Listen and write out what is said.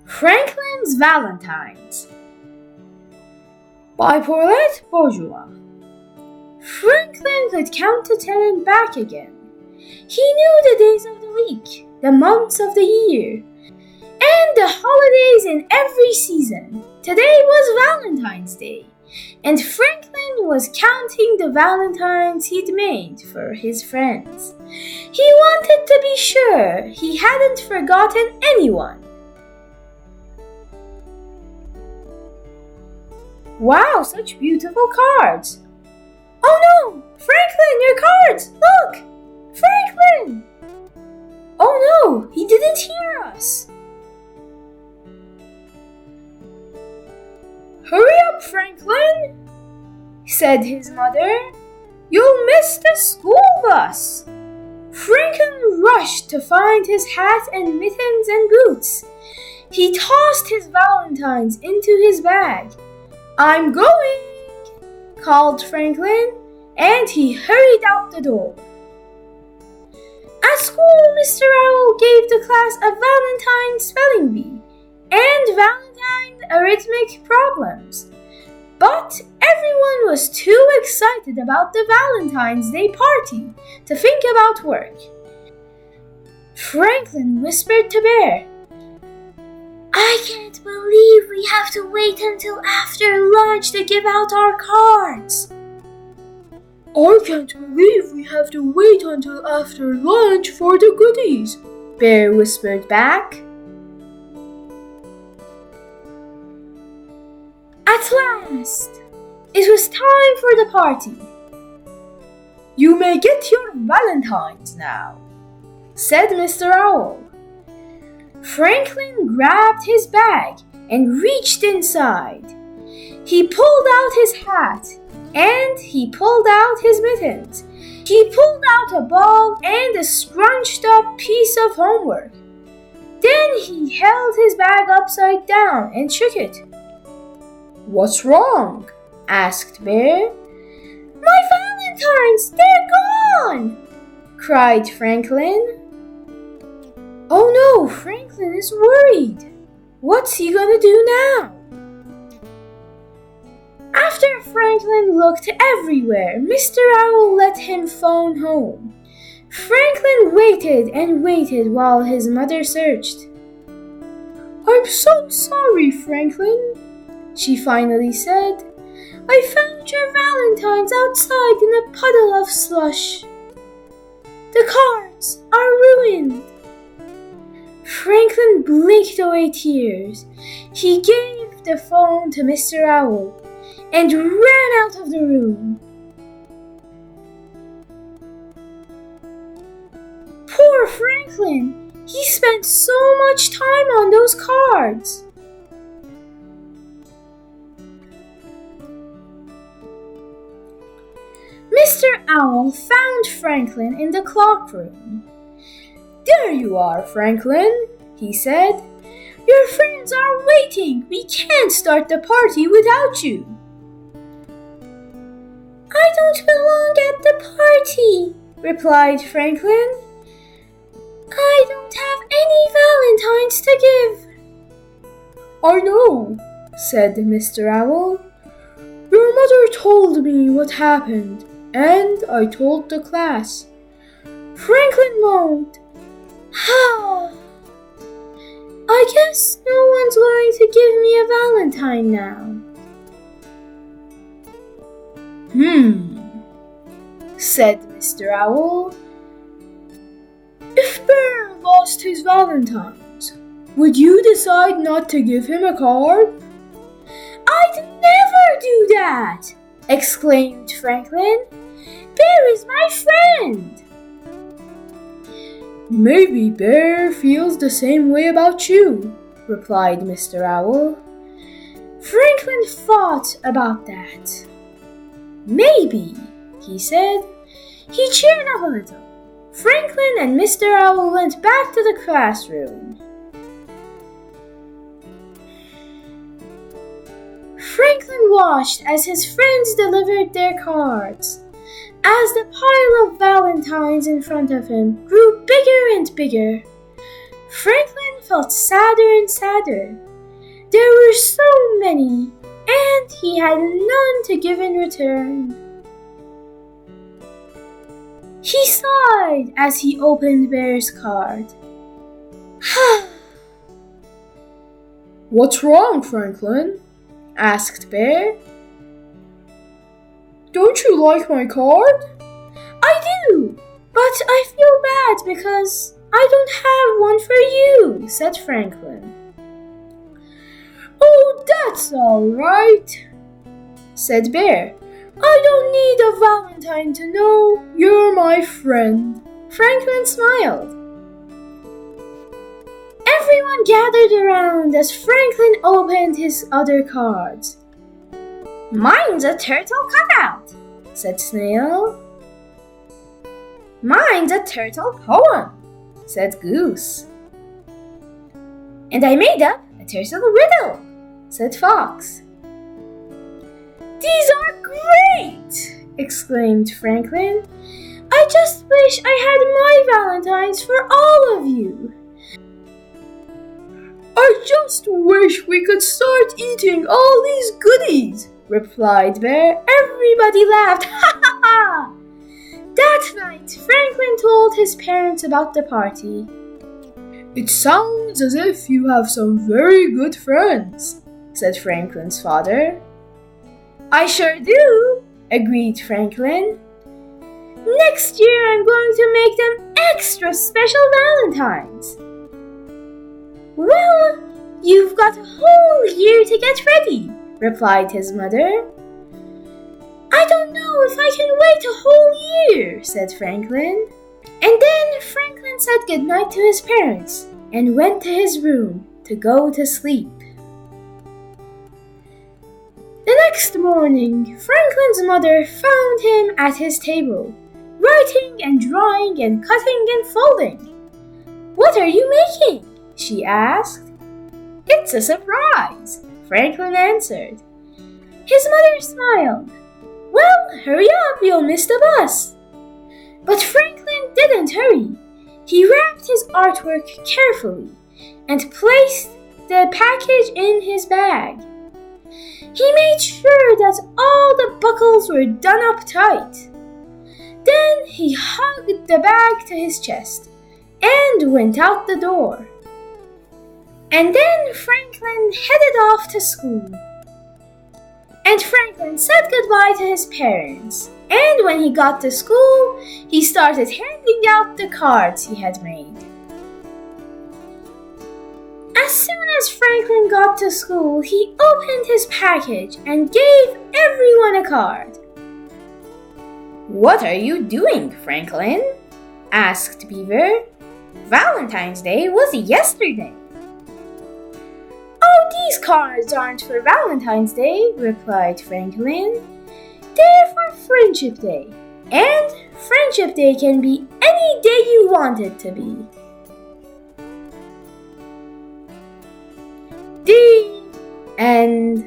Franklin's Valentines by Paulette Bourgeois. Franklin could count to 10 and back again. He knew the days of the week, the months of the year, and the holidays in every season. Today was Valentine's Day, and Franklin was counting the Valentines he'd made for his friends. He wanted to be sure he hadn't forgotten anyone. Wow, such beautiful cards! Oh no! Franklin, your cards! Look! Franklin! Oh no, he didn't hear us! Hurry up, Franklin, said his mother. You'll miss the school bus. Franklin rushed to find his hat and mittens and boots. He tossed his valentines into his bag. I'm going, called Franklin, and he hurried out the door. At school, Mr. Owl gave the class a Valentine spelling bee and Valentine arithmetic problems. But everyone was too excited about the Valentine's Day party to think about work. Franklin whispered to Bear, I can't believe we have to wait until after lunch to give out our cards. I can't believe we have to wait until after lunch for the goodies, Bear whispered back. At last, it was time for the party. You may get your valentines now, said Mr. Owl. Franklin grabbed his bag and reached inside. He pulled out his hat and he pulled out his mittens. He pulled out a ball and a scrunched up piece of homework. Then he held his bag upside down and shook it. What's wrong? Asked Bear. My valentines, they're gone! Cried Franklin. Oh no, Franklin is worried. What's he gonna do now? After Franklin looked everywhere, Mr. Owl let him phone home. Franklin waited and waited while his mother searched. I'm so sorry, Franklin, she finally said. I found your valentines outside in a puddle of slush. The cards are ruined. Franklin blinked away tears. He gave the phone to Mr. Owl and ran out of the room. Poor Franklin! He spent so much time on those cards. Mr. Owl found Franklin in the clock room. There you are, Franklin, he said. Your friends are waiting. We can't start the party without you. I don't belong at the party, replied Franklin. I don't have any valentines to give. I know, said Mr. Owl. Your mother told me what happened, and I told the class. Franklin moaned. How? I guess no one's going to give me a valentine now. Said Mr. Owl. If Bear lost his valentines, would you decide not to give him a card? I'd never do that, exclaimed Franklin. Bear is my friend. Maybe Bear feels the same way about you, replied Mr. Owl. Franklin thought about that. Maybe, he said. He cheered up a little. Franklin and Mr. Owl went back to the classroom. Franklin watched as his friends delivered their cards. As the pile of valentines in front of him grew bigger and bigger, Franklin felt sadder and sadder. There were so many, and he had none to give in return. He sighed as he opened Bear's card. "What's wrong, Franklin?" asked Bear. "Don't you like my card?" "I do, but I feel bad because I don't have one for you," said Franklin. "Oh, that's all right," said Bear. "I don't need a Valentine to know you're my friend." Franklin smiled. Everyone gathered around as Franklin opened his other cards. "Mine's a turtle cutout," said Snail. "Mine's a turtle poem," said Goose. "And I made up a turtle riddle," said Fox. "These are great!" exclaimed Franklin. "I just wish I had my Valentines for all of you." "I just wish we could start eating all these goodies," replied Bear. Everybody laughed. Ha ha ha! That night, Franklin told his parents about the party. "It sounds as if you have some very good friends," said Franklin's father. "I sure do," agreed Franklin. "Next year I'm going to make them extra special Valentines." "Well, you've got a whole year to get ready," replied his mother. "I don't know if I can wait a whole year," said Franklin. And then Franklin said goodnight to his parents and went to his room to go to sleep. The next morning, Franklin's mother found him at his table, writing and drawing and cutting and folding. "What are you making?" she asked. "It's a surprise," Franklin answered. His mother smiled. "Well, hurry up, you'll miss the bus." But Franklin didn't hurry. He wrapped his artwork carefully and placed the package in his bag. He made sure that all the buckles were done up tight. Then he hugged the bag to his chest and went out the door. And then Franklin headed off to school. And Franklin said goodbye to his parents. And when he got to school, he started handing out the cards he had made. As soon as Franklin got to school, he opened his package and gave everyone a card. "What are you doing, Franklin?" asked Beaver. "Valentine's Day was yesterday." "Oh, these cards aren't for Valentine's Day," replied Franklin. "They're for Friendship Day, and Friendship Day can be any day you want it to be." The end.